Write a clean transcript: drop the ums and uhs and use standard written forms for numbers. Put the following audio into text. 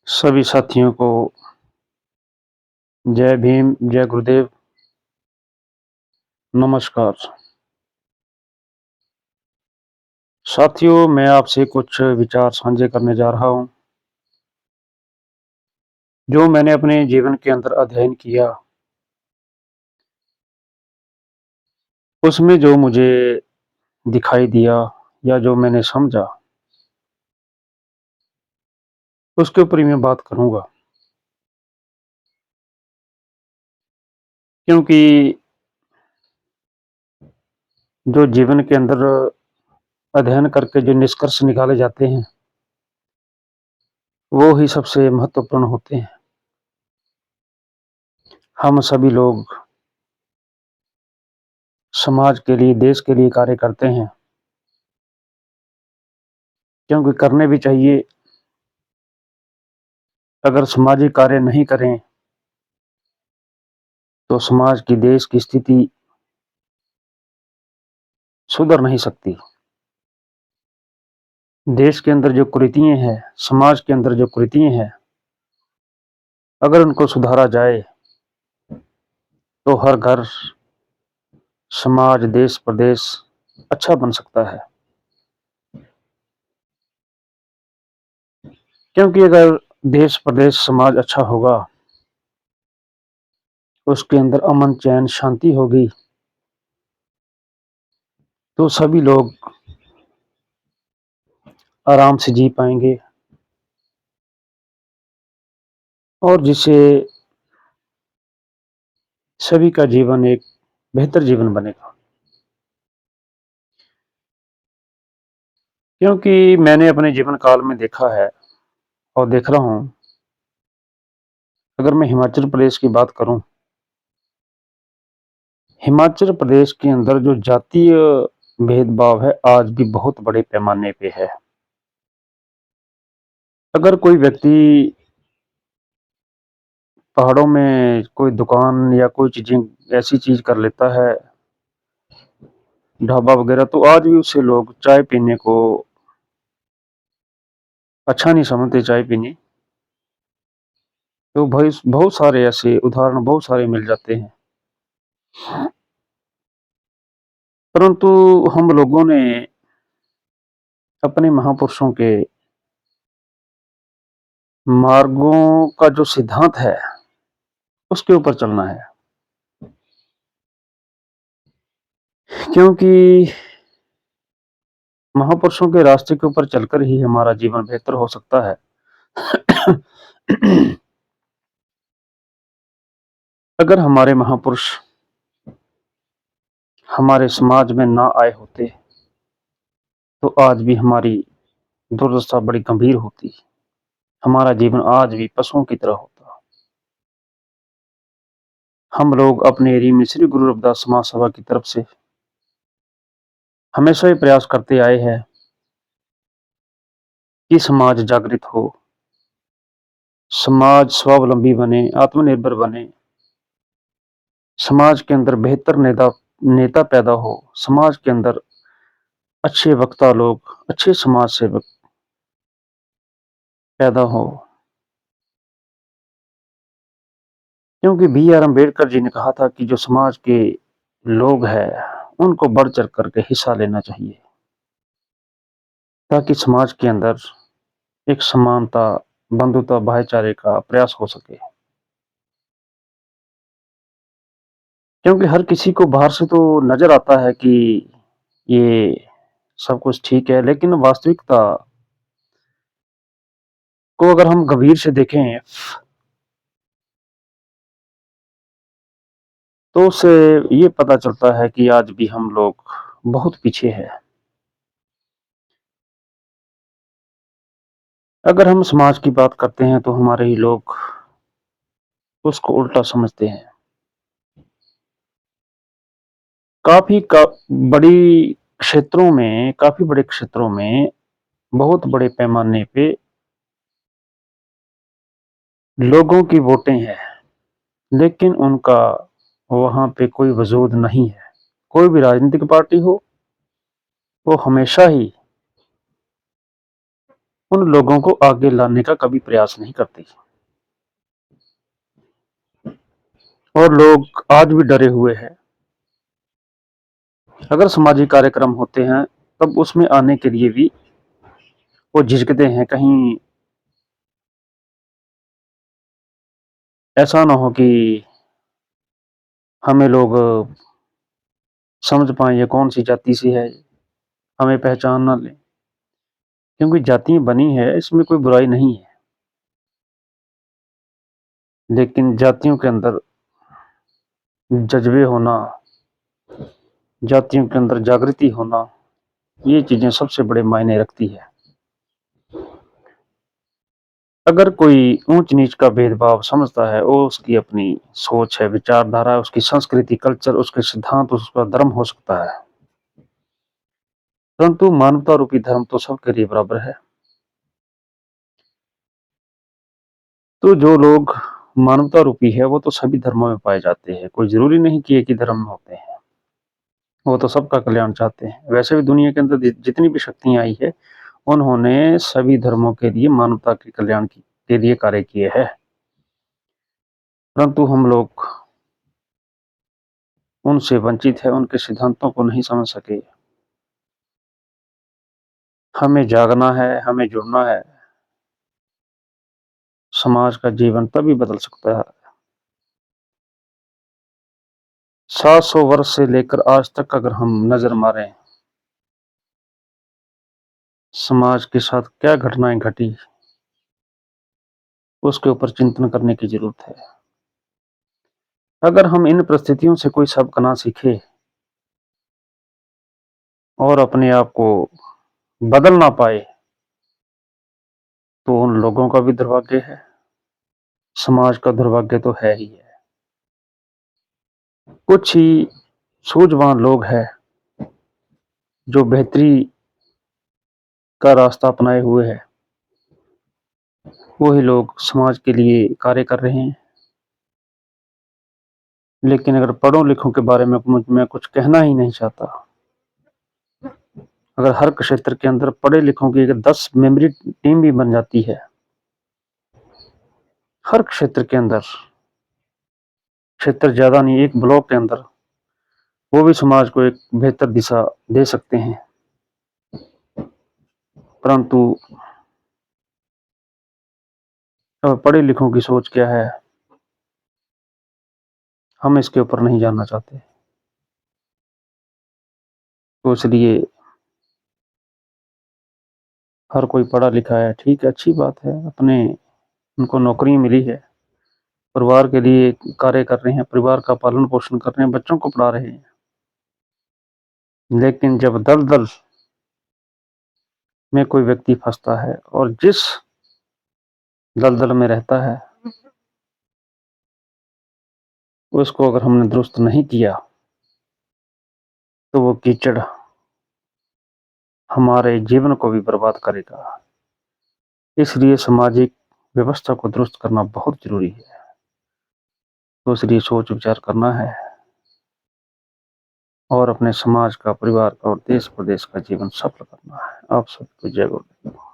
सभी साथियों को जय भीम, जय गुरुदेव, नमस्कार। साथियों, मैं आपसे कुछ विचार साझे करने जा रहा हूँ, जो मैंने अपने जीवन के अंदर अध्ययन किया, उसमें जो मुझे दिखाई दिया या जो मैंने समझा, उसके ऊपर ही मैं बात करूँगा। क्योंकि जो जीवन के अंदर अध्ययन करके जो निष्कर्ष निकाले जाते हैं, वो ही सबसे महत्वपूर्ण होते हैं। हम सभी लोग समाज के लिए, देश के लिए कार्य करते हैं, क्योंकि करने भी चाहिए। अगर सामाजिक कार्य नहीं करें, तो समाज की, देश की स्थिति सुधर नहीं सकती। देश के अंदर जो कुरीतियाँ हैं, समाज के अंदर जो कुरीतियाँ हैं, अगर उनको सुधारा जाए, तो हर घर, समाज, देश, प्रदेश अच्छा बन सकता है। क्योंकि अगर देश, प्रदेश, समाज अच्छा होगा, उसके अंदर अमन, चैन, शांति होगी, तो सभी लोग आराम से जी पाएंगे और जिससे सभी का जीवन एक बेहतर जीवन बनेगा। क्योंकि मैंने अपने जीवन काल में देखा है और देख रहा हूँ, अगर मैं हिमाचल प्रदेश की बात करूँ, हिमाचल प्रदेश के अंदर जो जातीय भेदभाव है, आज भी बहुत बड़े पैमाने पे है। अगर कोई व्यक्ति पहाड़ों में कोई दुकान या कोई चीजें ऐसी चीज कर लेता है, ढाबा वगैरह, तो आज भी उससे लोग चाय पीने को अच्छा नहीं समझते। चाय पीने तो भाई बहुत सारे ऐसे उदाहरण बहुत सारे मिल जाते हैं। परंतु हम लोगों ने अपने महापुरुषों के मार्गों का जो सिद्धांत है, उसके ऊपर चलना है। क्योंकि महापुरुषों के रास्ते के ऊपर चलकर ही हमारा जीवन बेहतर हो सकता है। अगर हमारे महापुरुष हमारे समाज में ना आए होते, तो आज भी हमारी दुर्दशा बड़ी गंभीर होती। हमारा जीवन आज भी पशुओं की तरह होता। हम लोग अपने एरिया में श्री गुरु रविदास समाज सभा की तरफ से हमेशा ही प्रयास करते आए हैं कि समाज जागृत हो, समाज स्वावलंबी बने, आत्मनिर्भर बने, समाज के अंदर बेहतर नेता नेता पैदा हो, समाज के अंदर अच्छे वक्ता लोग, अच्छे समाज सेवक पैदा हो। क्योंकि बी आर अम्बेडकर जी ने कहा था कि जो समाज के लोग हैं, उनको बढ़ चढ़ करके हिस्सा लेना चाहिए, ताकि समाज के अंदर एक समानता, बंधुता, भाईचारे का प्रयास हो सके। क्योंकि हर किसी को बाहर से तो नजर आता है कि ये सब कुछ ठीक है, लेकिन वास्तविकता को अगर हम गंभीर से देखें, तो उससे ये पता चलता है कि आज भी हम लोग बहुत पीछे हैं। अगर हम समाज की बात करते हैं, तो हमारे ही लोग उसको उल्टा समझते हैं। काफी का बड़ी काफी बड़े क्षेत्रों में बहुत बड़े पैमाने पे लोगों की वोटें हैं, लेकिन उनका वहां पे कोई वजूद नहीं है। कोई भी राजनीतिक पार्टी हो, वो हमेशा ही उन लोगों को आगे लाने का कभी प्रयास नहीं करती। और लोग आज भी डरे हुए हैं। अगर सामाजिक कार्यक्रम होते हैं तब उसमें आने के लिए भी वो झिझकते हैं, कहीं ऐसा ना हो कि हमें लोग समझ पाए ये कौन सी जाति से है, हमें पहचान ना लें। क्योंकि जातियां बनी है, इसमें कोई बुराई नहीं है, लेकिन जातियों के अंदर जज्बे होना, जातियों के अंदर जागृति होना, ये चीजें सबसे बड़े मायने रखती है। अगर कोई ऊंच नीच का भेदभाव समझता है, वो उसकी अपनी सोच है, विचारधारा है, उसकी संस्कृति, कल्चर, उसके सिद्धांत, उसका धर्म हो सकता है, परंतु मानवता रूपी धर्म तो सबके लिए बराबर है। तो जो लोग मानवता रूपी है वो तो सभी धर्मों में पाए जाते हैं, कोई जरूरी नहीं कि एक ही धर्म में होते हैं। वो तो सबका कल्याण चाहते हैं। वैसे भी दुनिया के अंदर जितनी भी शक्तियां आई है, उन्होंने सभी धर्मों के लिए मानवता के कल्याण के लिए कार्य किए हैं, परंतु हम लोग उनसे वंचित है, उनके सिद्धांतों को नहीं समझ सके। हमें जागना है, हमें जुड़ना है। समाज का जीवन तभी बदल सकता है। 700 वर्ष से लेकर आज तक अगर हम नजर मारें, समाज के साथ क्या घटनाएं घटी, उसके ऊपर चिंतन करने की जरूरत है। अगर हम इन परिस्थितियों से कोई सबक ना सीखे और अपने आप को बदल ना पाए, तो उन लोगों का भी दुर्भाग्य है, समाज का दुर्भाग्य तो है ही है। कुछ ही सूझवान लोग हैं जो बेहतरी का रास्ता अपनाए हुए हैं, वही लोग समाज के लिए कार्य कर रहे हैं। लेकिन अगर पढ़ो लिखों के बारे में मैं कुछ कहना ही नहीं चाहता। अगर हर क्षेत्र के अंदर पढ़े लिखों की अगर 10 मेमोरी टीम भी बन जाती है, हर क्षेत्र के अंदर, क्षेत्र ज्यादा नहीं, एक ब्लॉक के अंदर, वो भी समाज को एक बेहतर दिशा दे सकते हैं। परंतु अब पढ़े लिखों की सोच क्या है, हम इसके ऊपर नहीं जानना चाहते। तो इसलिए हर कोई पढ़ा लिखा है, ठीक है, अच्छी बात है, अपने उनको नौकरी मिली है, परिवार के लिए कार्य कर रहे हैं, परिवार का पालन पोषण कर रहे हैं, बच्चों को पढ़ा रहे हैं। लेकिन जब दलदल में कोई व्यक्ति फंसता है और जिस दलदल में रहता है उसको अगर हमने दुरुस्त नहीं किया, तो वो कीचड़ हमारे जीवन को भी बर्बाद करेगा। इसलिए सामाजिक व्यवस्था को दुरुस्त करना बहुत जरूरी है। तो इसलिए सोच विचार करना है और अपने समाज का, परिवार का और देश प्रदेश का जीवन सफल करना है। आप सबको जय गुरु।